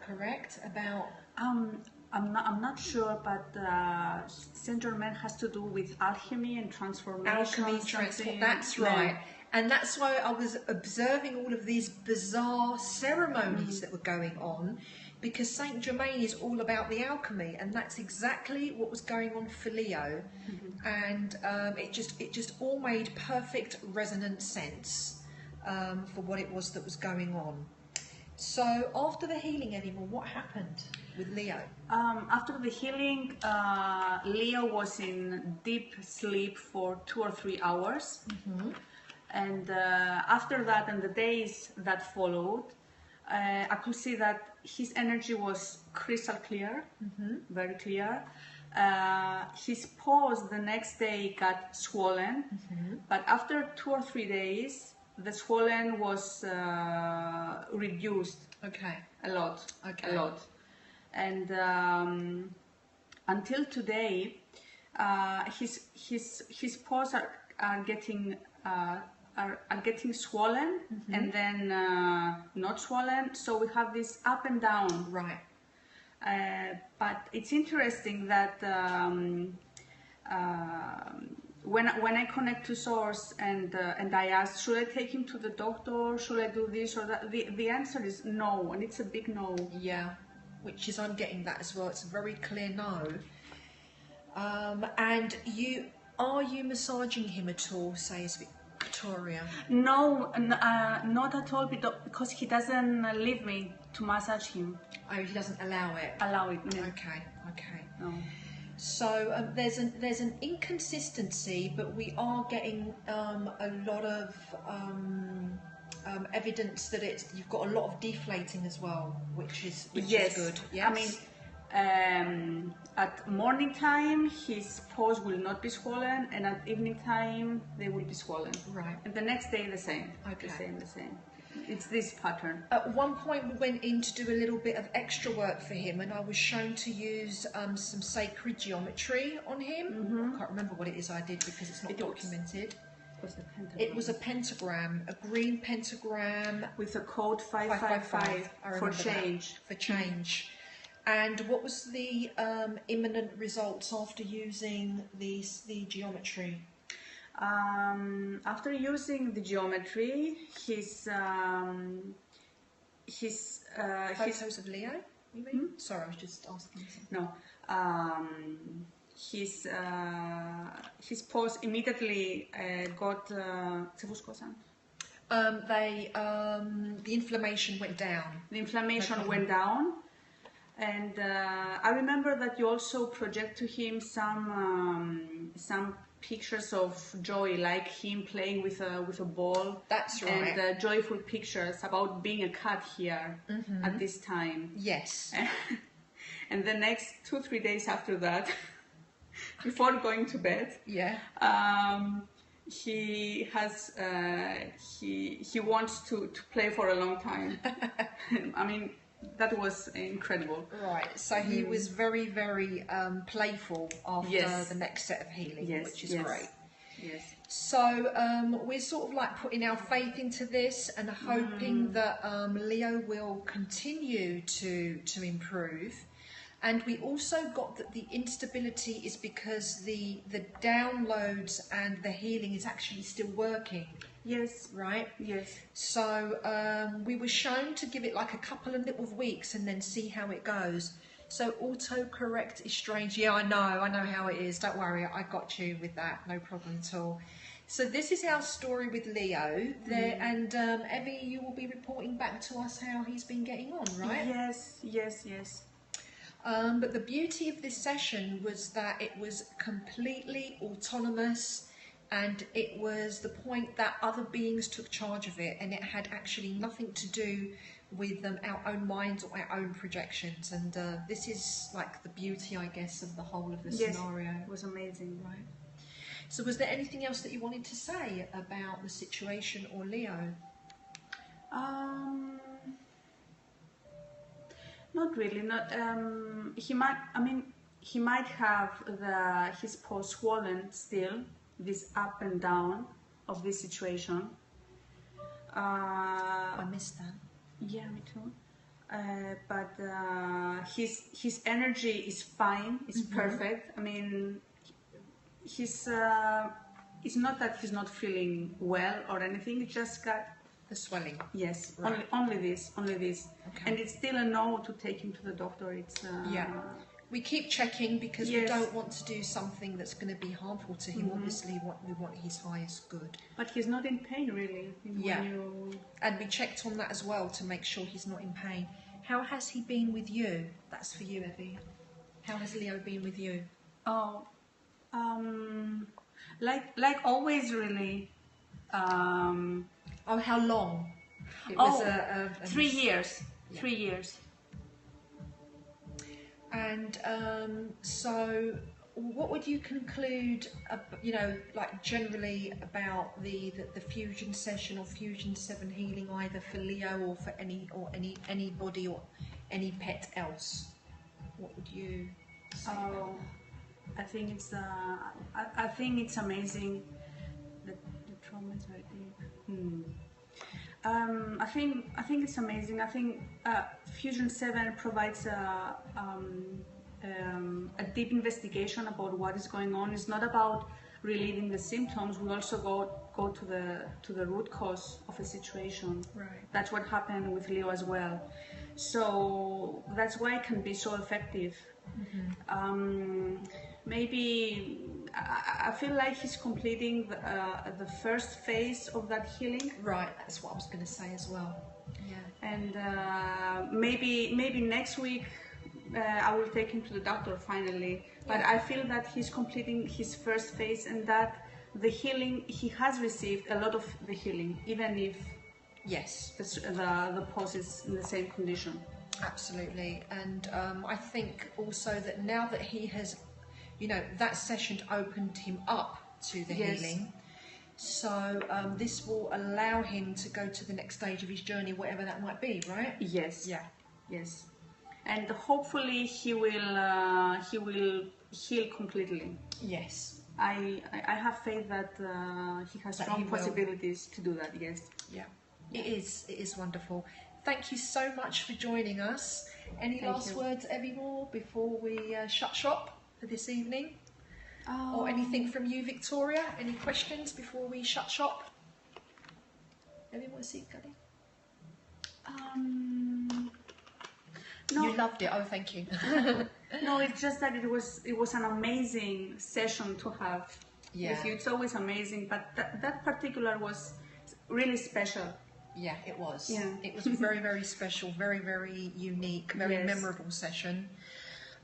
correct? About I'm not sure, but Saint Germain has to do with alchemy and transformation. alchemy, that's right. And that's why I was observing all of these bizarre ceremonies that were going on, because Saint Germain is all about the alchemy, and that's exactly what was going on for Leo. And it just all made perfect resonant sense for what it was that was going on. So after the healing, Emma, what happened with Leo? After the healing, Leo was in deep sleep for 2 or 3 hours. And after that, and the days that followed, I could see that his energy was crystal clear, very clear. His paws the next day got swollen, but after 2 or 3 days, the swollen was reduced. Okay. A lot. Okay. A lot. And until today, his paws are getting swollen, and then not swollen. So we have this up and down. Right. But it's interesting that when I connect to Source and I ask, should I take him to the doctor? Should I do this or that? The answer is no, and it's a big no. Yeah, which is, I'm getting that as well. It's a very clear no. And are you massaging him at all, says Victoria? No, not at all, because he doesn't leave me to massage him. Oh, he doesn't allow it? Allow it, no. Okay, okay. No. So there's an inconsistency, but we are getting a lot of evidence that you've got a lot of deflating as well, which is good. Yes. I mean, at morning time his paws will not be swollen, and at evening time they will be swollen. Right. And the next day the same. Okay. The same. It's this pattern. At one point we went in to do a little bit of extra work for him, and I was shown to use some sacred geometry on him. I can't remember what it is I did because it's not documented. It was a pentagram, a green pentagram with a code 555 for change. For change. And what was the imminent results after using the geometry? After using the geometry, his photos of Leo, you mean? Sorry, I was just asking something. No. His paws immediately got the inflammation went down. The inflammation went down, and I remember that you also project to him some pictures of joy, like him playing with a ball. That's right. And joyful pictures about being a cat here at this time. Yes. And the next 2-3 days after that, before going to bed, he wants to play for a long time. I mean, that was incredible. Right, so he was very, very playful after the next set of healing, which is great. Yes. So we're sort of like putting our faith into this and hoping that Leo will continue to improve. And we also got that the instability is because the downloads and the healing is actually still working. Yes. Right? Yes. So we were shown to give it like a couple of little weeks and then see how it goes. So autocorrect is strange. Yeah, I know how it is. Don't worry, I got you with that. No problem at all. So this is our story with Leo there, and Evie, you will be reporting back to us how he's been getting on, right? Yes, yes, yes. But the beauty of this session was that it was completely autonomous, and it was the point that other beings took charge of it, and it had actually nothing to do with our own minds or our own projections. And this is like the beauty, I guess, of the whole of the scenario. It was amazing. Right. So was there anything else that you wanted to say about the situation or Leo? Not really. Not. He might. I mean, he might have his paw swollen still. This up and down of this situation. I missed that. Yeah, me too. but his energy is fine. It's perfect. I mean, it's not that he's not feeling well or anything. He just got The swelling. yes, Right. only this, Okay. and it's still a no to take him to the doctor. It's Yeah. We keep checking because we Yes. don't want to do something that's going to be harmful to him. Obviously, we want his highest good. but he's not in pain really. When Yeah. you- And we checked on that as well to make sure he's not in pain. How has he been with you? That's for you, Evie. How has Leo been with you? Oh, like always, really. Oh, how long? It Oh, a 3 years. Yeah. 3 years. And so, what would you conclude? Like generally about the fusion session or fusion 7 healing, either for Leo or for anybody or any pet else? What would you say? Oh, I think it's I think it's amazing. The trauma is very deep. I think it's amazing. I think fusion 7 provides a deep investigation about what is going on. It's not about relieving the symptoms. We also go to the root cause of a situation. Right. That's what happened with Leo as well. So that's why it can be so effective. Maybe I feel like he's completing the first phase of that healing. Right, that's what I was going to say as well. Yeah. And maybe next week I will take him to the doctor finally. But I feel that he's completing his first phase, and that the healing, he has received a lot of the healing, even if Yes. the pose is in the same condition. Absolutely. And I think also that now that he has, that session opened him up to the Yes. healing. So this will allow him to go to the next stage of his journey, whatever that might be, right? Yes. Yeah. Yes. And hopefully he will heal completely. Yes. I have faith that he has That strong he will. possibilities to do that. Yes. Yeah. It is wonderful. Thank you so much for joining us. Any Thank last you. words, Evie Moore, before we shut shop for this evening? Or Um, anything from you, Victoria? Any questions before we shut shop? Anyone want to see Gully? No, You loved it. Oh, thank you. no. It's just that it was an amazing session to have Yeah. with you. It's always amazing, but that particular was really special. Yeah, it was. Yeah. It was very, very special, very, very unique, very Yes. memorable session.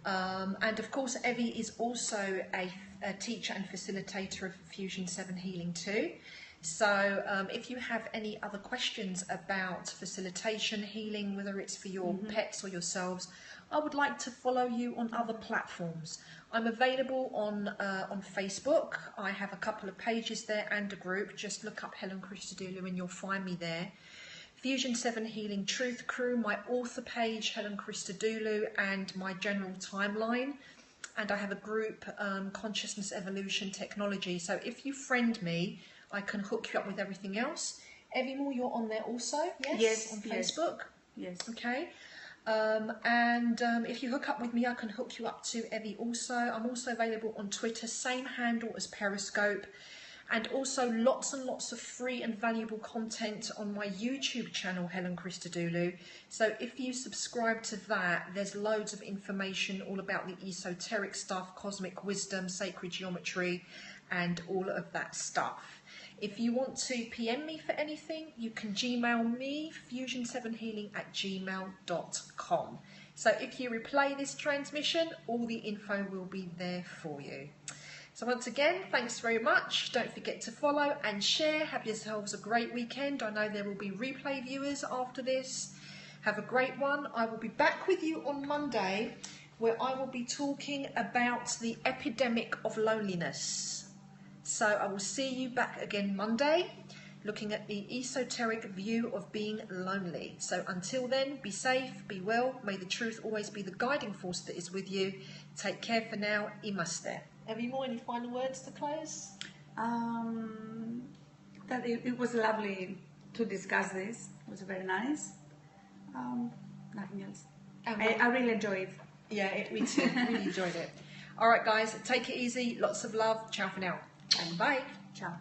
And of course, Evie is also a teacher and facilitator of fusion 7 Healing too. So if you have any other questions about facilitation, healing, whether it's for your pets or yourselves, I would like to follow you on other platforms. I'm available on Facebook. I have a couple of pages there and a group. Just look up Helen Christodoulou and you'll find me there. fusion 7 Healing Truth Crew, my author page, Helen Christodoulou, and my general timeline. And I have a group, Consciousness Evolution Technology. So if you friend me, I can hook you up with everything else. Evie Moore, you're on there also, yes? Yes, On yes. Facebook. Yes. Okay. And if you hook up with me, I can hook you up to Evie also. I'm also available on Twitter, same handle as Periscope. And also lots and lots of free and valuable content on my YouTube channel, Helen Christodoulou. So if you subscribe to that, there's loads of information all about the esoteric stuff, cosmic wisdom, sacred geometry, and all of that stuff. If you want to PM me for anything, you can Gmail me, fusion7healing@gmail.com. So if you replay this transmission, all the info will be there for you. So once again, thanks very much. Don't forget to follow and share. Have yourselves a great weekend. I know there will be replay viewers after this. Have a great one. I will be back with you on Monday, where I will be talking about the epidemic of loneliness. So I will see you back again Monday, looking at the esoteric view of being lonely. So until then, be safe, be well. May the truth always be the guiding force that is with you. Take care for now. Namaste. Any more? Any final words to close? That it was lovely to discuss this. It was very nice. Nothing else. And I really enjoyed it. yeah, me too. Really enjoyed it. All right, guys, take it easy. Lots of love. Ciao for now. And bye. Ciao.